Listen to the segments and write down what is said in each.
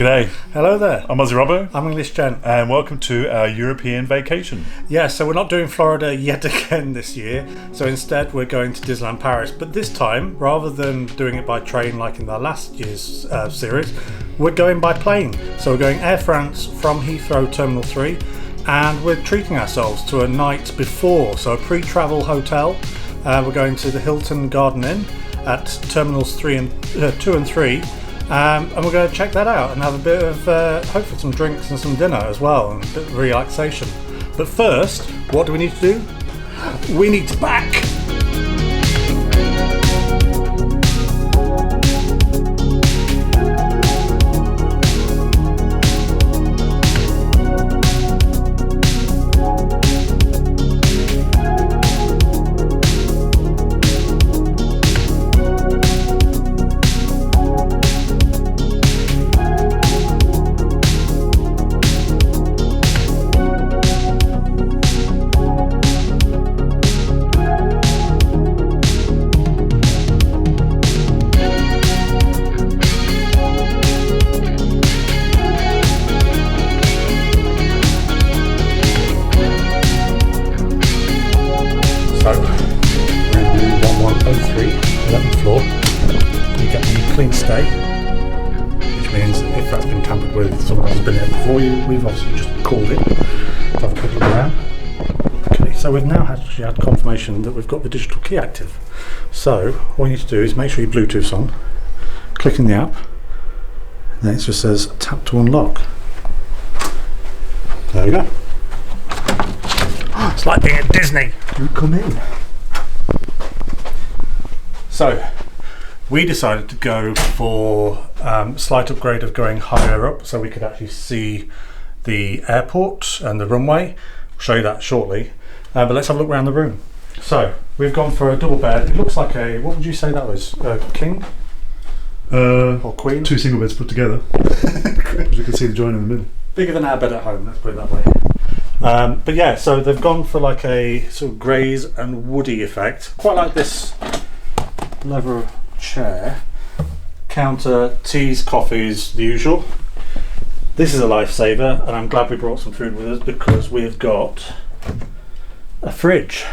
G'day, Hello there. I'm Aussie Robbo, I'm English Jen. and welcome to our European vacation. Yeah, so we're not doing Florida yet again this year. So instead, we're going to Disneyland Paris. But this time, rather than doing it by train like in the last year's series, we're going by plane. So we're going Air France from Heathrow Terminal 3, and we're treating ourselves to a night before. So a pre-travel hotel. We're going to the Hilton Garden Inn at Terminals 2 and 3. And we're going to check that out and have a bit of, hopefully some drinks and some dinner as well, and a bit of relaxation. But first, what do we need to do? We need to pack! Clean stay, which means if that's been tampered with, someone has been here before you, we've obviously just called it to have a quick look around. Okay, so we've now actually had confirmation that we've got the digital key active. So all you need to do is make sure your Bluetooth's on, click in the app, and then it just says tap to unlock. There we go. It's like being at Disney. You come in. So we decided to go for a slight upgrade of going higher up so we could actually see the airport and the runway. I'll show you that shortly, but let's have a look around the room. So we've gone for a double bed. It looks like a, what would you say that was, a king? Or queen? Two single beds put together. As you can see the join in the middle. Bigger than our bed at home, let's put it that way. But yeah, so they've gone for like a sort of greys and woody effect. Quite like this leather chair, counter, teas, coffees, the usual. This is a lifesaver, and I'm glad we brought some food with us because we've got a fridge,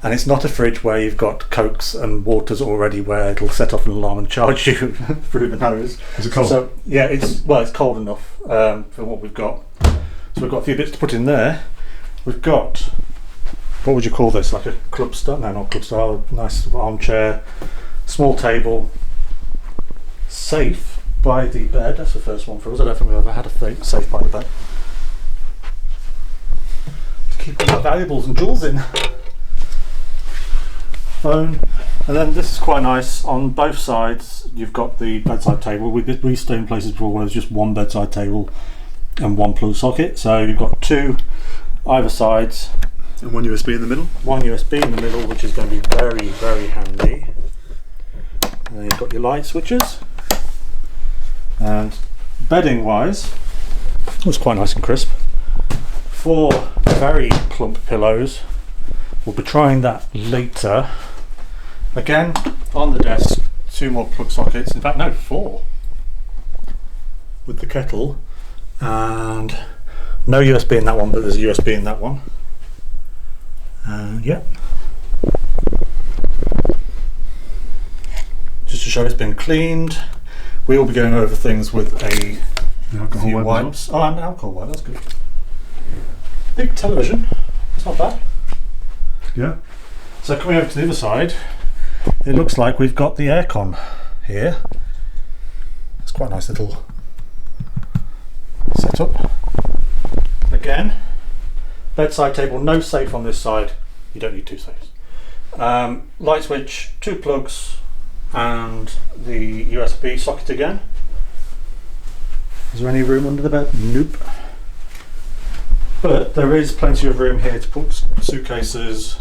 and it's not a fridge where you've got cokes and waters already where it'll set off an alarm and charge you through the nose. Is it cold? So yeah, it's cold enough for what we've got. So we've got a few bits to put in there. We've got, what would you call this, like a club style? No, not club style, nice armchair, small table, safe by the bed. That's the first one for us. I don't think we've ever had a safe by the bed to keep all our valuables and jewels in. Phone, and then this is quite nice. On both sides, you've got the bedside table. We stayed in places before where there's just one bedside table and one plug socket. So you've got two either sides, And one USB in the middle. one USB in the middle, which is going to be very, very handy. And then you've got your light switches. And bedding wise, it was quite nice and crisp. 4 very plump pillows. We'll be trying that later. Again, on the desk, 2 more plug sockets. In fact, no, 4. With the kettle. And no USB in that one, but there's a USB in that one. Yeah. Just to show it's been cleaned. We will be going over things with a Alcohol few wipe wipes. Oh, and alcohol wipe, that's good. Big television, it's not bad. Yeah. So coming over to the other side, it looks like we've got the aircon here. It's quite a nice little setup. Again, bedside table, no safe on this side. You don't need 2 safes. Light switch, 2 plugs, and the USB socket again. Is there any room under the bed? Nope. But there is plenty of room here to put suitcases,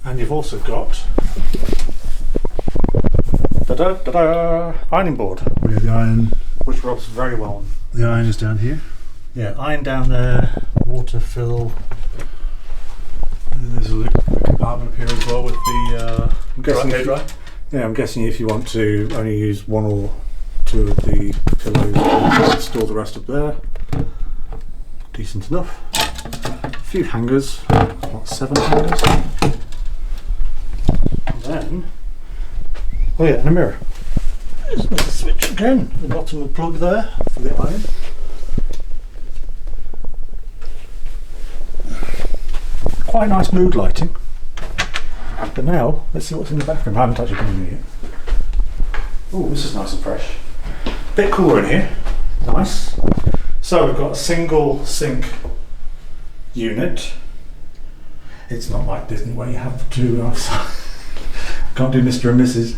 and you've also got ironing board, We have the iron. which rubs very well on. The iron is down here. Yeah, iron down there, water fill. And there's a compartment up here as well with the I'm guessing dry. Yeah, I'm guessing if you want to only use 1 or 2 of the pillows, store the rest up there. Decent enough. A few hangers, what, 7 hangers? And then, oh yeah, and a mirror. There's another switch again, the bottom of the plug there for the iron. Quite nice mood lighting. But now, let's see what's in the bathroom. I haven't actually been in here yet. Oh, this is nice and fresh. Bit cooler in here. Nice. So we've got a single sink unit. It's not like Disney where you have two outside. Can't do Mr. and Mrs.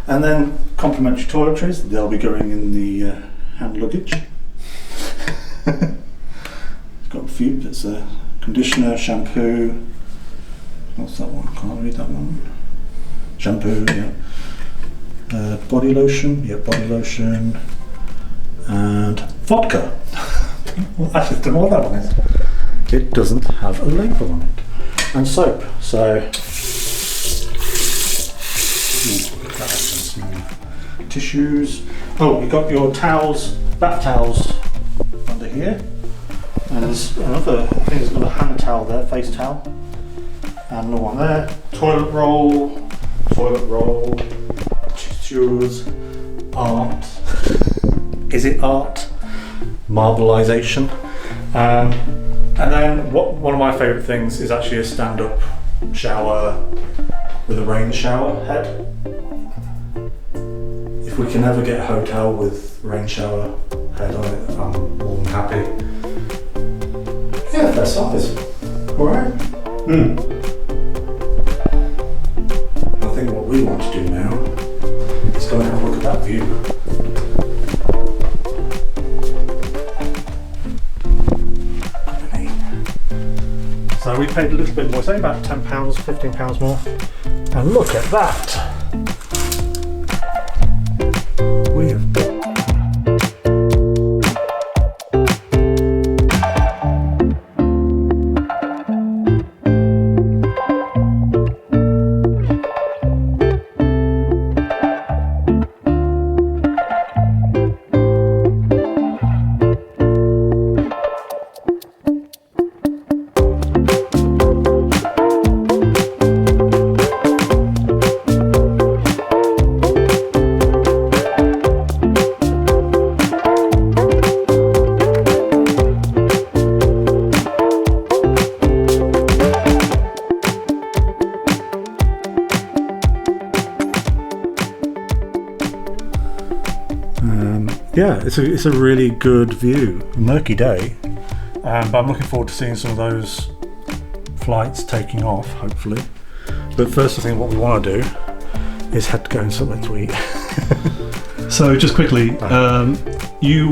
And then complimentary toiletries. They'll be going in the hand luggage. It's got a few. It's a conditioner, shampoo. What's that one? Can't read that one. Shampoo, yeah. Body lotion, yeah, body lotion. And vodka. Well, actually, I don't know what that one is. It doesn't have a label on it. And soap. So, some tissues. Oh, you've got your towels, bath towels under here. And there's another, I think there's another hand towel there, face towel. And another one there. Toilet roll, tissues, art. Is it art? Marbleization. And then one of my favourite things is actually a stand-up shower with a rain shower head. If we can ever get a hotel with rain shower head on it, I'm more than happy. Yeah, fair size. Alright. I think what we want to do now is go and have a look at that view. So we paid a little bit more, say about £10, £15 more. And look at that! We have yeah, it's a really good view. A murky day, but I'm looking forward to seeing some of those flights taking off, hopefully. But first, I think what we want to do is head to go and somewhere to eat. So just quickly, you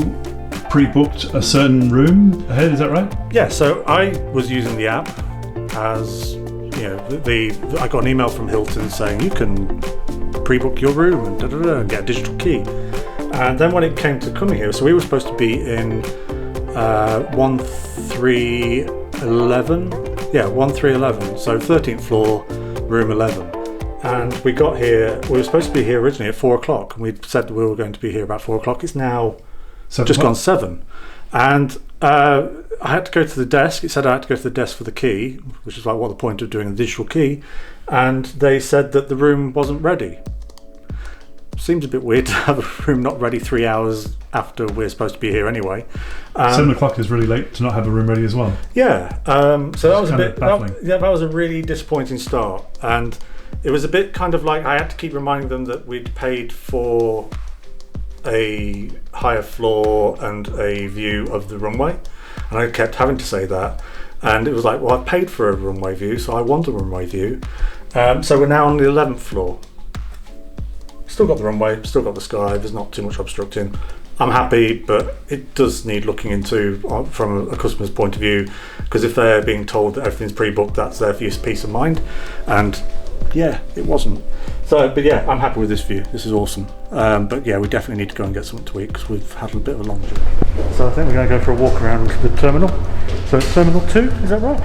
pre-booked a certain room ahead, is that right? Yeah, so I was using the app as, you know, I got an email from Hilton saying you can pre-book your room and and get a digital key. And then when it came to coming here, so we were supposed to be in 1311. Yeah, 1311. So 13th floor, room 11. And we got here, we were supposed to be here originally at 4 o'clock. And we'd said that we were going to be here about 4 o'clock. It's now just gone 7. And I had to go to the desk. It said I had to go to the desk for the key, which is like what the point of doing a digital key. And they said that the room wasn't ready. Seems a bit weird to have a room not ready 3 hours after we're supposed to be here anyway. 7 o'clock is really late to not have a room ready as well. Yeah, so that was a bit baffling. that was a really disappointing start, and it was a bit kind of like I had to keep reminding them that we'd paid for a higher floor and a view of the runway, and I kept having to say that, and it was like, well, I paid for a runway view, so I want a runway view. So we're now on the 11th floor. Still got the runway, still got the sky, there's not too much obstructing. I'm happy, but it does need looking into from a customer's point of view, because if they're being told that everything's pre-booked, that's their peace of mind. And yeah, it wasn't. So, but yeah, I'm happy with this view. This is awesome. But yeah, we definitely need to go and get something to eat because we've had a bit of a long journey. So I think we're going to go for a walk around the terminal. So it's Terminal 2, is that right?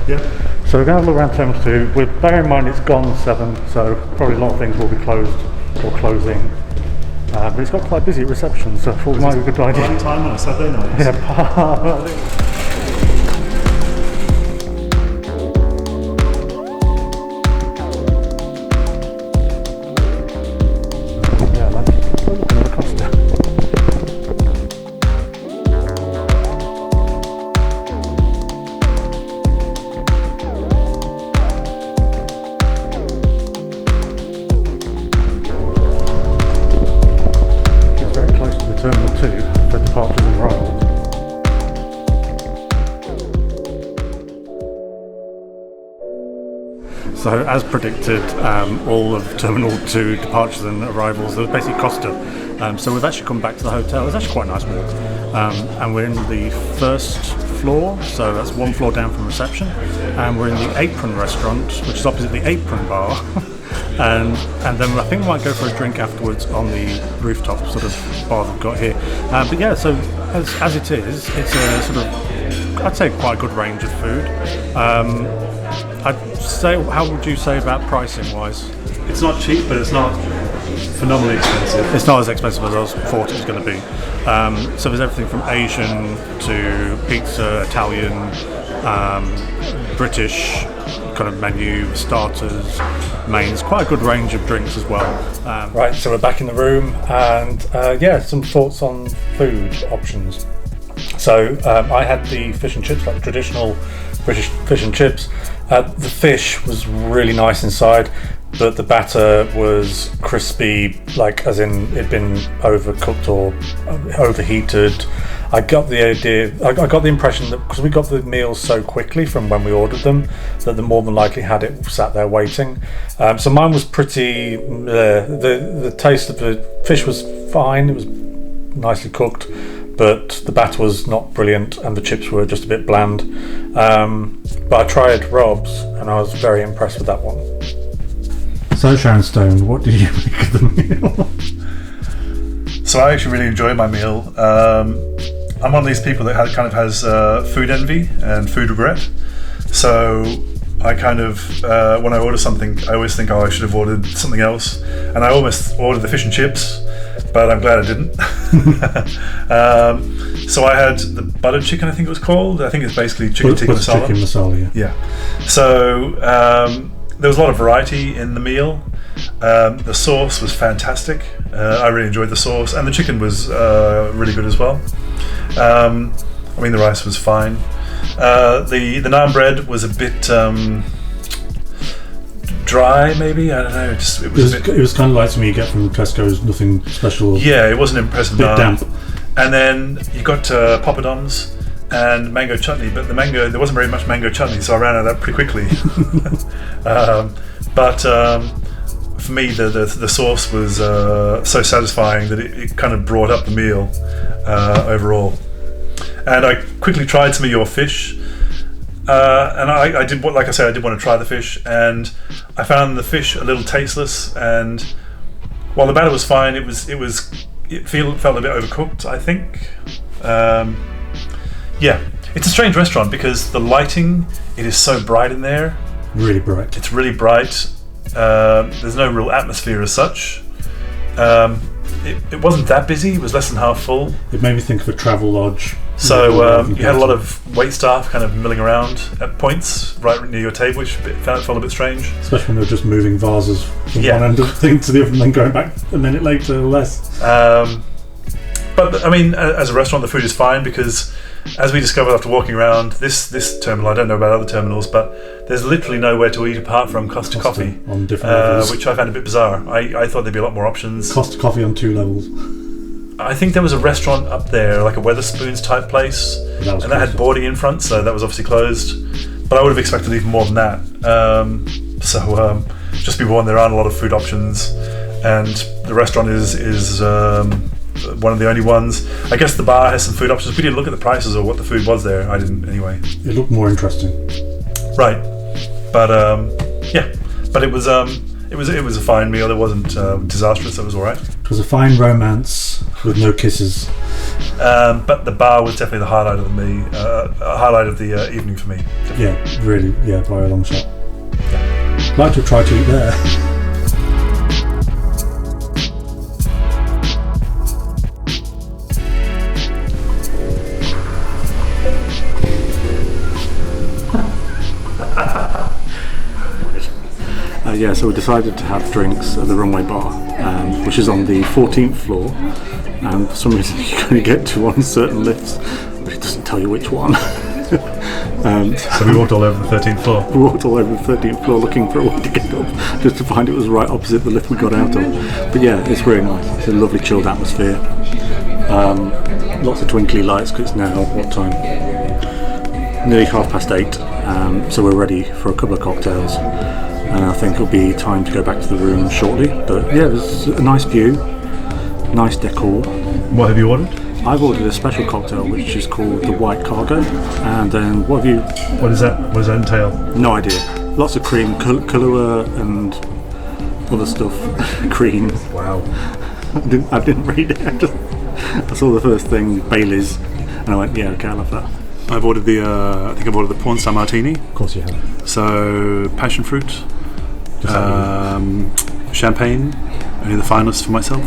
Yeah. So we're going to look around Terminal 2. Bear in mind it's gone 7, so probably a lot of things will be closed or closing. But it's got quite busy at reception, so I thought it might be a good idea. Right time on a Saturday night. Yeah. Terminal 2 for departures and arrivals. So as predicted, all of Terminal 2 departures and arrivals, there was basically Costa. So we've actually come back to the hotel. It's actually quite a nice walk. And we're in the first floor, so that's one floor down from reception. And we're in the Apron restaurant, which is opposite the Apron bar. And then I think we might go for a drink afterwards on the Rooftop sort of bar they've got here. But yeah, so as it is, it's a sort of, I'd say quite a good range of food. I'd say, how would you say about pricing wise? It's not cheap, but it's not phenomenally expensive. It's not as expensive as I thought it was going to be. So there's everything from Asian to pizza, Italian, British kind of menu, starters, mains, quite a good range of drinks as well. Right, so we're back in the room, and yeah, some thoughts on food options. So I had the fish and chips, like traditional British fish and chips. The fish was really nice inside, but the batter was crispy, like as in it'd been overcooked or overheated. I got the impression that because we got the meals so quickly from when we ordered them, that they more than likely had it sat there waiting. So mine was pretty. The taste of the fish was fine. It was nicely cooked, but the batter was not brilliant, and the chips were just a bit bland. But I tried Rob's, and I was very impressed with that one. So Sharon Stone, what did you make of the meal? So I actually really enjoyed my meal. I'm one of these people that has food envy and food regret. So I kind of, when I order something, I always think, I should have ordered something else. And I almost ordered the fish and chips, but I'm glad I didn't. So I had the butter chicken, I think it was called. I think it's basically chicken tikka masala. Chicken masala, yeah. So there was a lot of variety in the meal. The sauce was fantastic. I really enjoyed the sauce, and the chicken was really good as well. I mean, the rice was fine. The naan bread was a bit dry, maybe. I don't know. It was kind of like something you get from Tesco's. Nothing special. Yeah, it wasn't impressive. A bit damp. And then you got poppadoms and mango chutney, but there wasn't very much mango chutney, so I ran out of that pretty quickly. But for me, the sauce was so satisfying that it kind of brought up the meal overall. And I quickly tried some of your fish, and I did want to try the fish, and I found the fish a little tasteless. And while the batter was fine, it felt a bit overcooked, I think. Yeah, it's a strange restaurant because the lighting, it is so bright in there. Really bright. It's really bright. There's no real atmosphere as such. It wasn't that busy. It was less than half full. It made me think of a travel lodge. So you had a lot of wait staff kind of milling around at points right near your table, which felt a bit strange. Especially when they were just moving vases from one end of the thing to the other and then going back a minute later or less. But I mean, as a restaurant, the food is fine because, as we discovered after walking around this terminal, I don't know about other terminals, but there's literally nowhere to eat apart from Costa Coffee on different levels, which I found a bit bizarre. I thought there'd be a lot more options. Costa Coffee on 2 levels. I think there was a restaurant up there, like a Weatherspoons type place, and that had boarding in front, so that was obviously closed. But I would have expected even more than that. So just be warned, there aren't a lot of food options, and the restaurant is one of the only ones. I guess the bar has some food options. We didn't look at the prices or what the food was there. I didn't anyway. It looked more interesting. Right, but yeah, but it was a fine meal. It wasn't disastrous. It was all right. It was a fine romance with no kisses. But the bar was definitely the highlight of the evening for me. Definitely. Yeah, really, by a long shot. Yeah. I'd like to have tried to eat there. Yeah, so we decided to have drinks at the runway bar, which is on the 14th floor, and for some reason you can only get to on certain lifts, but it doesn't tell you which one. So we walked all over the 13th floor. We walked all over the 13th floor looking for a way to get up, just to find it was right opposite the lift we got out of. But yeah, it's really nice. It's a lovely chilled atmosphere. Lots of twinkly lights, because it's now, what time? Nearly 8:30, so we're ready for a couple of cocktails. And I think it'll be time to go back to the room shortly. But yeah, there's a nice view, nice decor. What have you ordered? I've ordered a special cocktail which is called the White Cargo. And then what have you? What is that? What does that entail? No idea. Lots of cream, Kahlua and other stuff. Cream. Wow. I didn't read it. I saw the first thing, Bailey's, and I went, yeah, okay, I love that. I've ordered I think I've ordered the porn star martini. Of course you have. So passion fruit, champagne, only the finest for myself,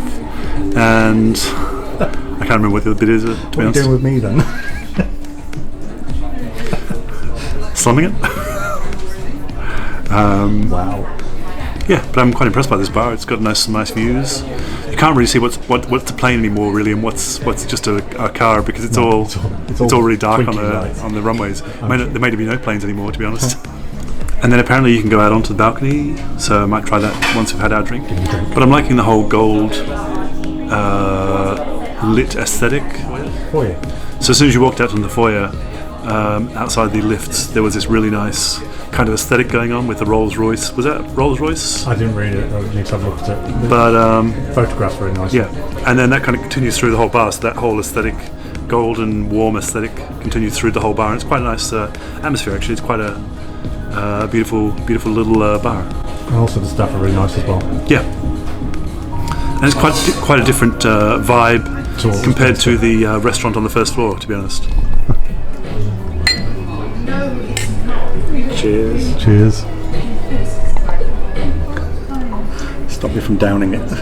and I can't remember what the other bit is. To be honest, What are you doing with me then? slumming it. Wow. Yeah, but I'm quite impressed by this bar. It's got nice views. You can't really see what's the plane anymore, really, and what's just a car, because it's all really dark on the runways. There may be no planes anymore, to be honest. And then apparently you can go out onto the balcony, so I might try that once we've had our drink. But I'm liking the whole gold lit aesthetic. Foyer. So as soon as you walked out from the foyer, outside the lifts, there was this really nice kind of aesthetic going on with the Rolls Royce. Was that Rolls Royce? I didn't read it. I need to have a look at it. But photographs very nice. yeah, and then that kind of continues through the whole bar. So that whole aesthetic, golden, warm aesthetic, continues through the whole bar. And it's quite a nice atmosphere. Actually, it's quite a beautiful little bar. And also the staff are really nice as well. Yeah, and it's quite a different vibe compared to the restaurant on the first floor, to be honest. Cheers. Cheers. Stop me from downing it.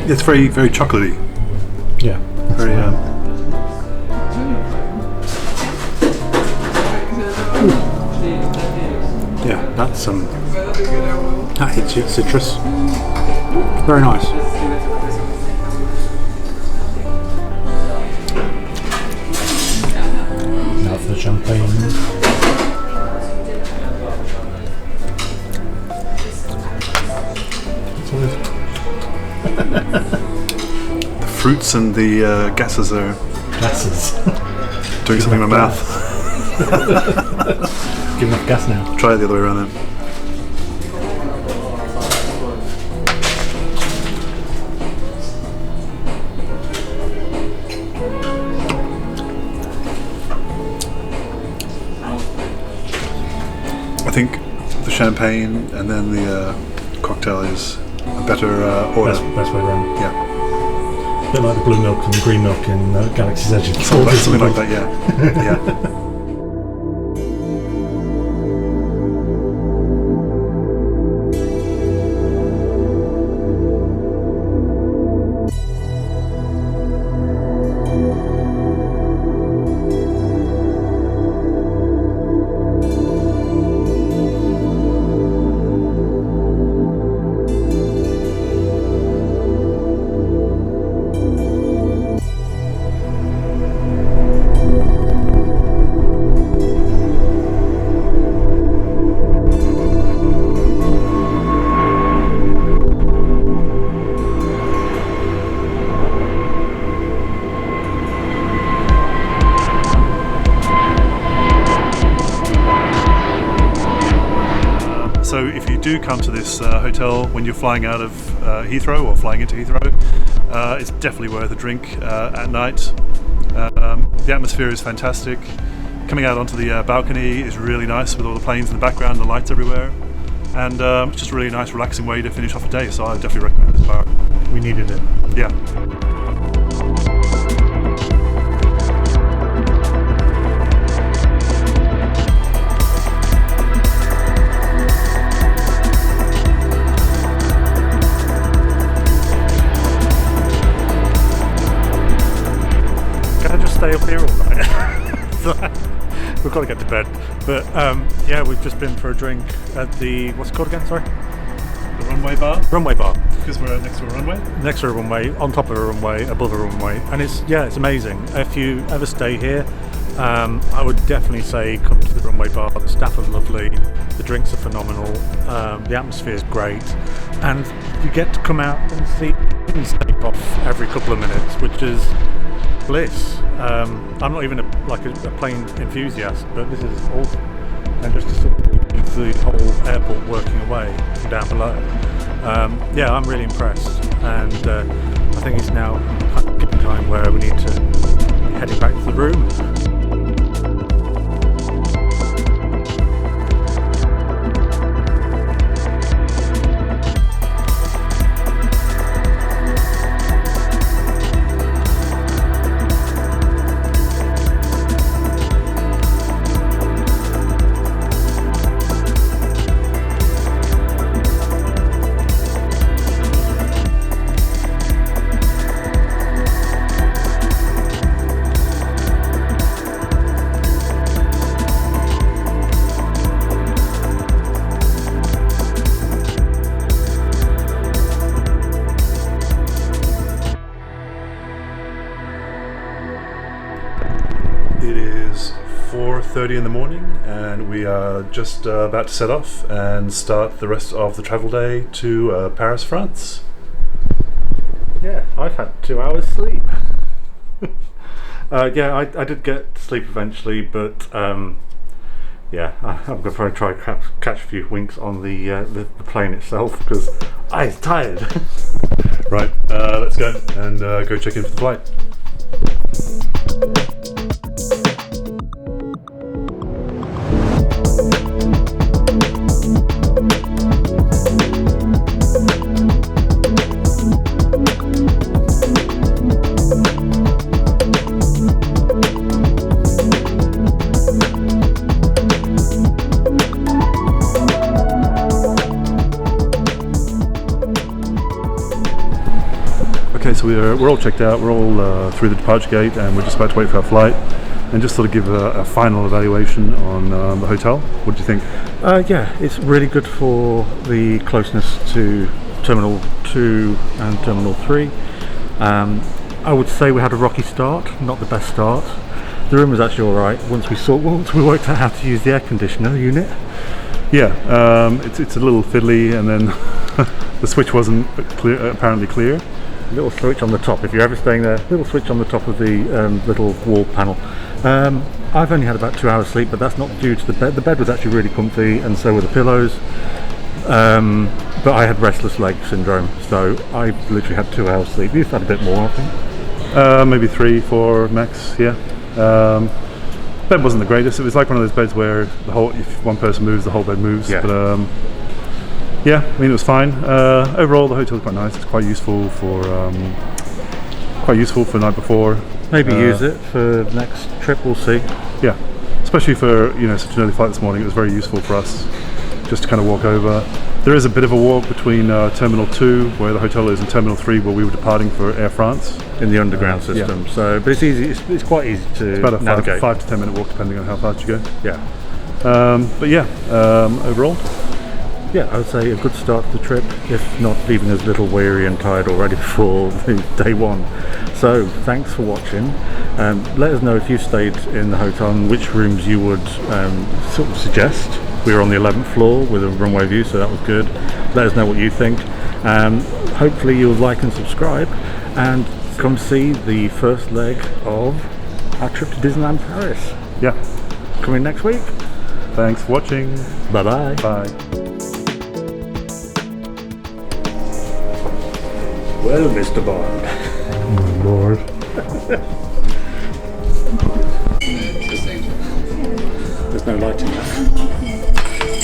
It's very, very chocolatey. Yeah. Very. Yeah, that's that hits you, citrus. Very nice. Now for the champagne. The fruits and the gases are doing something in my mouth. Give enough gas now. Try it the other way around then. I think the champagne and then the cocktail is a better order. Best way around. Yeah. A bit like the blue milk and the green milk in Galaxy's Edge. Something like that, yeah. Yeah. So if you do come to this hotel when you're flying out of Heathrow or flying into Heathrow, it's definitely worth a drink at night. The atmosphere is fantastic. Coming out onto the balcony is really nice with all the planes in the background, the lights everywhere, and it's just a really nice relaxing way to finish off a day, so I definitely recommend this bar. We needed it. Yeah. we've got to get to bed. But yeah, we've just been for a drink at the, what's it called again? Sorry, The runway bar, runway bar. because we're next to a runway. Next to a runway, on top of a runway, above a runway, and it's amazing. If you ever stay here, I would definitely say come to the runway bar. The staff are lovely, the drinks are phenomenal, the atmosphere is great, and you get to come out and see things take off every couple of minutes, which is bliss. I'm not even a plane enthusiast, but this is awesome. And just to sort of see the whole airport working away from down below. Yeah, I'm really impressed, and I think it's now kind of getting time where we need to be heading back to the room. It is 4:30 in the morning, and we are just about to set off and start the rest of the travel day to Paris, France. Yeah, I've had 2 hours sleep. Yeah, I did get sleep eventually, but yeah, I'm going to probably try to catch a few winks on the plane itself because I'm tired. Right, let's go and go check in for the flight. Okay, so we're all checked out, we're all through the departure gate, and we're just about to wait for our flight and just sort of give a final evaluation on the hotel. What do you think? Yeah, it's really good for the closeness to Terminal 2 and Terminal 3. I would say we had a rocky start, not the best start. The room was actually alright once we worked out how to use the air conditioner unit. Yeah, it's a little fiddly, and then the switch wasn't apparently clear. Little switch on the top, if you're ever staying there, little switch on the top of the little wall panel. I've only had about 2 hours sleep, but that's not due to the bed. The bed was actually really comfy, and so were the pillows. But I had restless leg syndrome, so I literally had 2 hours sleep. You've had a bit more, I think. Maybe 3, 4 max, yeah. Bed wasn't the greatest. It was like one of those beds where if one person moves, the whole bed moves. Yeah. But yeah, I mean, it was fine. Overall, the hotel is quite nice. It's quite useful for the night before. Maybe use it for next trip. We'll see. Yeah, especially for such an early flight this morning. It was very useful for us just to kind of walk over. There is a bit of a walk between Terminal 2, where the hotel is, and Terminal 3, where we were departing for Air France. In the underground system. Yeah. So, but it's easy. It's quite easy to It's about a navigate. 5 to 10 minute walk, depending on how fast you go. Yeah. But yeah, overall. Yeah, I would say a good start to the trip, if not leaving us a little weary and tired already before day one. So, thanks for watching. Let us know if you stayed in the hotel and which rooms you would sort of suggest. We were on the 11th floor with a runway view, so that was good. Let us know what you think. Hopefully you'll like and subscribe, and come see the first leg of our trip to Disneyland Paris. Yeah. Coming next week. Thanks for watching. Bye-bye. Bye. Well, Mr. Bond. Oh, Lord. There's no light in that.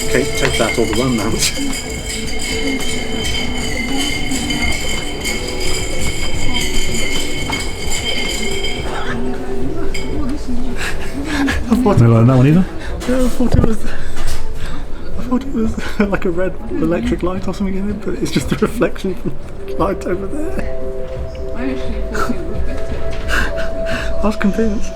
Okay, take that or the one mount. No, like that one either? I thought it was like a red electric light or something in it, but it's just a reflection from the light over there. I actually thought it was better. I was convinced.